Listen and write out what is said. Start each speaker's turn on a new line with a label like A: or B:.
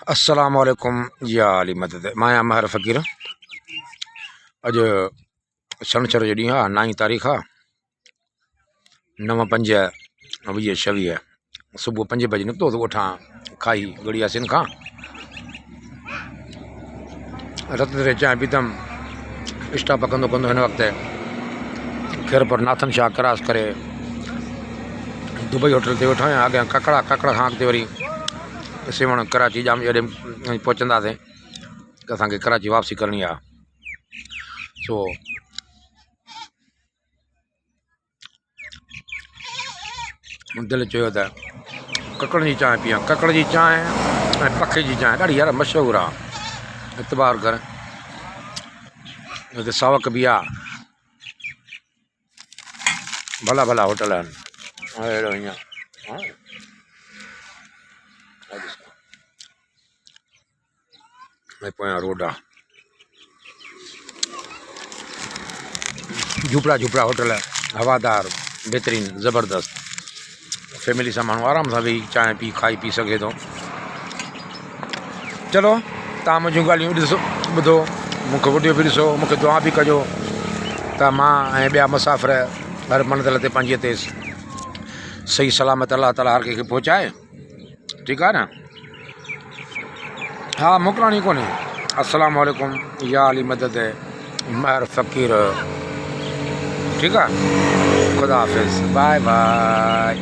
A: अस्सलाम वालेकुम या अली मदद माया महर फ़कीर। अज छंछर जो ॾींहुं आहे 9 तारीख़ आहे 9/5/2026 सुबुह 5 बजे निकितो तो उठां खाई गड़िया सिन खां रत ते चांहि पीतमि स्टॉप कंदो कंदो हिन वक़्तु खैरपुर नाथन शाह क्रॉस करे दुबई होटल ते वेठो आहियां। अॻियां ककड़ा खां अॻिते वरी सिवण कराची जाम जॾहिं पहुचंदासीं त असांखे कराची वापसी करणी आहे। सो दिलि चयो त ककड़नि जी चांहि पीआं। ककड़ जी चांहि ऐं पखे जी चांहि ॾाढी यार मशहूरु आहे। इतबार कर हिते सावक बि आहे, भला भला होटल आहिनि अहिड़ो हीअं। पोयां रोड आहे, झूपड़ा होटल हवादार बेहतरीन ज़बरदस्त। फैमिली सां माण्हू आराम सां वेही चांहि पी खाई पी सघे थो। चलो तव्हां मुंहिंजूं ॻाल्हियूं ॾिसो ॿुधो, मूंखे वीडियो बि ॾिसो, मूंखे दुआ बि कजो त मां ऐं ॿिया मुसाफ़िर हर मंज़िल ते पंहिंजे ते सही सलामत अलाह ताला हर कंहिंखे पहुचाए। ठीकु आहे न? हा मोकिलाणी कोन्हे। अस्सलाम वालेकुम या अली मदद महर फ़कीर। ठीकु आहे, ख़ुदा हाफ़िज़, बाय बाय।